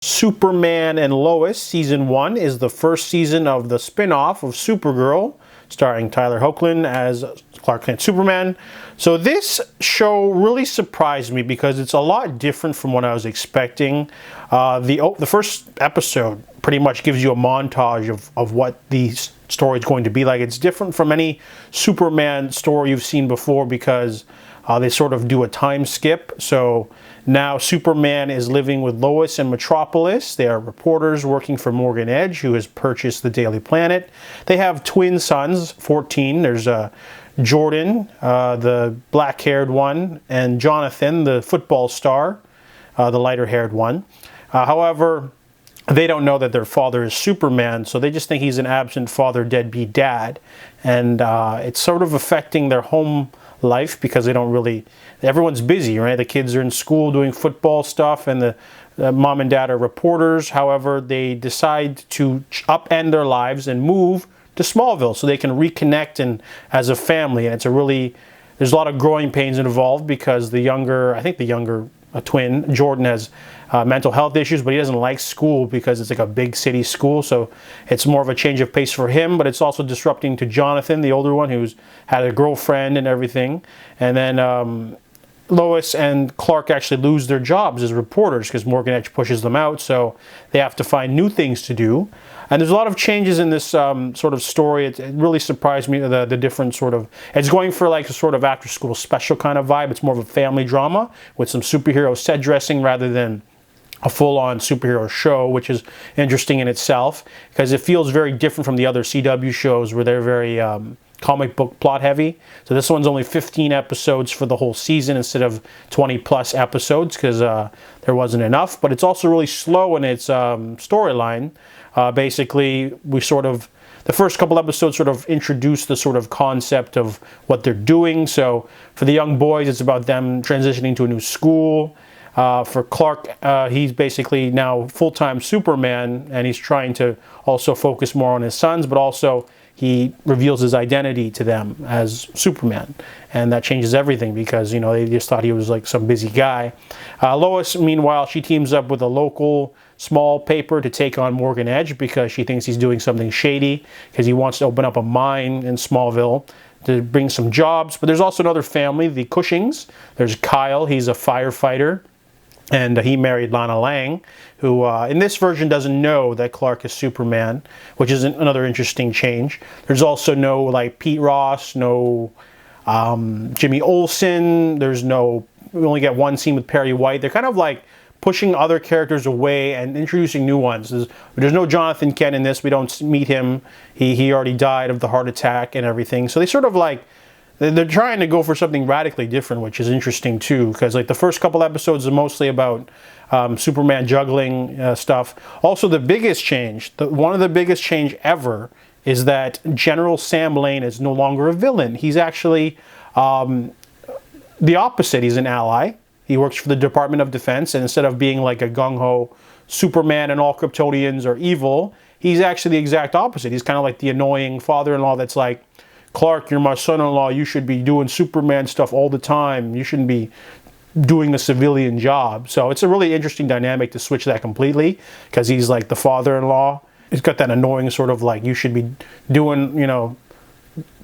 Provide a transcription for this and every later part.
Superman and Lois Season 1 is the first season of the spin-off of Supergirl, starring Tyler Hoechlin as Clark Kent Superman. So this show really surprised me because it's a lot different from what I was expecting. The first episode pretty much gives you a montage of what the story is going to be like. It's different from any Superman story you've seen before because they sort of do a time skip. So now Superman is living with Lois in Metropolis. They are reporters working for Morgan Edge, who has purchased the Daily Planet. They have twin sons, 14. There's Jordan, the black-haired one, and Jonathan, the football star, the lighter-haired one. However, they don't know that their father is Superman, so they just think he's an absent father, deadbeat dad. And it's sort of affecting their home life because they don't really, everyone's busy, right? The kids are in school doing football stuff and the mom and dad are reporters. However, they decide to upend their lives and move to Smallville so they can reconnect and as a family. And it's there's a lot of growing pains involved because the younger twin, Jordan, has mental health issues, but he doesn't like school because it's like a big city school, so it's more of a change of pace for him, but it's also disrupting to Jonathan, the older one, who's had a girlfriend and everything. And then Lois and Clark actually lose their jobs as reporters because Morgan Edge pushes them out, so they have to find new things to do. And there's a lot of changes in this sort of story. It really surprised me, the different sort of, it's going for like a sort of after school special kind of vibe. It's more of a family drama with some superhero set dressing rather than a full-on superhero show, which is interesting in itself because it feels very different from the other CW shows where they're very comic book plot heavy. So this one's only 15 episodes for the whole season instead of 20 plus episodes because there wasn't enough. But it's also really slow in its storyline. Basically, the first couple episodes sort of introduce the sort of concept of what they're doing. So for the young boys, it's about them transitioning to a new school. For Clark, he's basically now full-time Superman, and he's trying to also focus more on his sons, but also he reveals his identity to them as Superman, and that changes everything because, you know, they just thought he was like some busy guy. Lois, meanwhile, she teams up with a local small paper to take on Morgan Edge because she thinks he's doing something shady because he wants to open up a mine in Smallville to bring some jobs. But there's also another family, the Cushings. There's Kyle, he's a firefighter. And he married Lana Lang, who in this version doesn't know that Clark is Superman, which is another interesting change. There's also no like Pete Ross, no Jimmy Olsen. We only get one scene with Perry White. They're kind of like pushing other characters away and introducing new ones. There's no Jonathan Kent in this. We don't meet him. He already died of the heart attack and everything. So they sort of like, they're trying to go for something radically different, which is interesting too, because like the first couple episodes are mostly about Superman juggling stuff. Also, the biggest change, one of the biggest change ever, is that General Sam Lane is no longer a villain. He's actually the opposite. He's an ally. He works for the Department of Defense, and instead of being like a gung-ho Superman and all Kryptonians are evil, he's actually the exact opposite. He's kind of like the annoying father-in-law that's like, Clark, you're my son-in-law, you should be doing Superman stuff all the time. You shouldn't be doing a civilian job. So it's a really interesting dynamic to switch that completely because he's like the father-in-law. He's got that annoying sort of like, you should be doing, you know,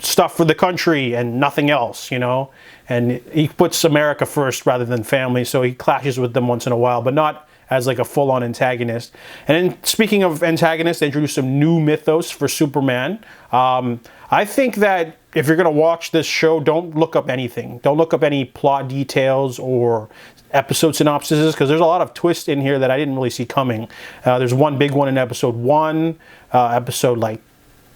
stuff for the country and nothing else, you know. And he puts America first rather than family, so he clashes with them once in a while, but not as like a full-on antagonist. And then speaking of antagonists, they introduced some new mythos for Superman. I think that if you're going to watch this show, don't look up anything. Don't look up any plot details or episode synopsises because there's a lot of twists in here that I didn't really see coming. There's one big one in episode 1, episode like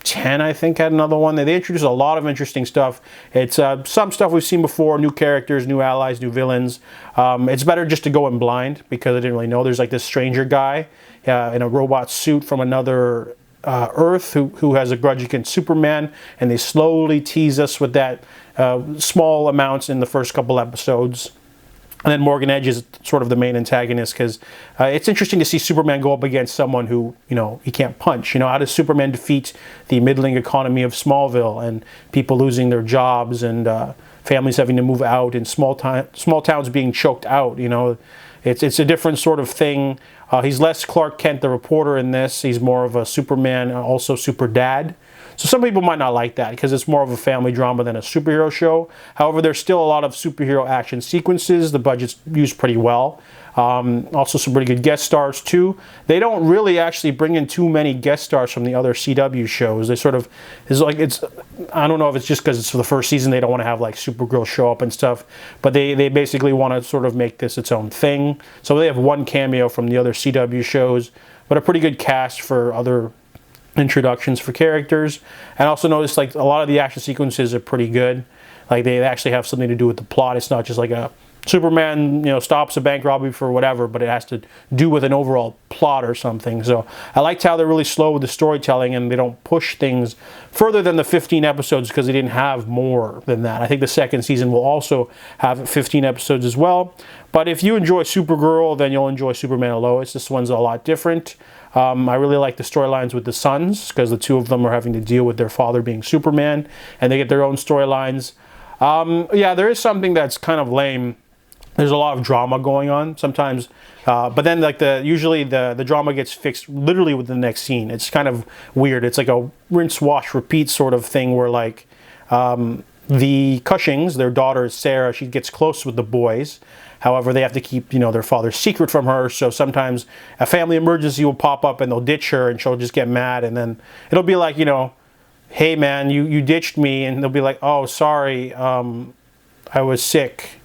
10, I think, had another one. They introduced a lot of interesting stuff. It's some stuff we've seen before, new characters, new allies, new villains. It's better just to go in blind because I didn't really know. There's like this stranger guy in a robot suit from another Earth who has a grudge against Superman, and they slowly tease us with that small amounts in the first couple episodes. And then Morgan Edge is sort of the main antagonist because it's interesting to see Superman go up against someone who, you know, he can't punch. You know, how does Superman defeat the middling economy of Smallville and people losing their jobs and families having to move out and small towns being choked out? You know, it's a different sort of thing. He's less Clark Kent, the reporter, in this. He's more of a Superman, also super dad. So some people might not like that because it's more of a family drama than a superhero show. However, there's still a lot of superhero action sequences. The budget's used pretty well. Also some pretty good guest stars too. They don't really actually bring in too many guest stars from the other CW shows. They sort of, I don't know if it's just because it's for the first season, they don't want to have like Supergirl show up and stuff, but they basically want to sort of make this its own thing. So they have one cameo from the other CW shows, but a pretty good cast for other introductions for characters. And also notice like a lot of the action sequences are pretty good. Like they actually have something to do with the plot. It's not just like a Superman, stops a bank robbery for whatever, but it has to do with an overall plot or something. So I liked how they're really slow with the storytelling and they don't push things further than the 15 episodes because they didn't have more than that. I think the second season will also have 15 episodes as well. But if you enjoy Supergirl, then you'll enjoy Superman and Lois. This one's a lot different. I really like the storylines with the sons because the two of them are having to deal with their father being Superman and they get their own storylines. Yeah, there is something that's kind of lame. There's a lot of drama going on sometimes, but then like usually the drama gets fixed literally with the next scene. It's kind of weird. It's like a rinse, wash, repeat sort of thing where like the Cushings, their daughter Sarah, she gets close with the boys. However, they have to keep, their father's secret from her. So sometimes a family emergency will pop up and they'll ditch her and she'll just get mad. And then it'll be like, hey man, you ditched me. And they'll be like, oh, sorry, I was sick.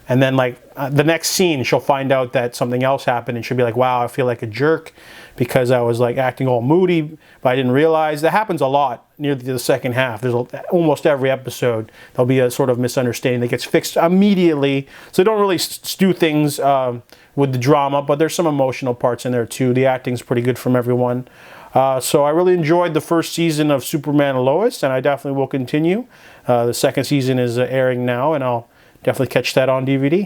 And then like the next scene, she'll find out that something else happened and she'll be like, wow, I feel like a jerk because I was like acting all moody, but I didn't realize. That happens a lot near the second half. There's almost every episode, there'll be a sort of misunderstanding that gets fixed immediately. So they don't really do things with the drama, but there's some emotional parts in there too. The acting's pretty good from everyone. So I really enjoyed the first season of Superman and Lois, and I definitely will continue. The second season is airing now, and I'll definitely catch that on DVD.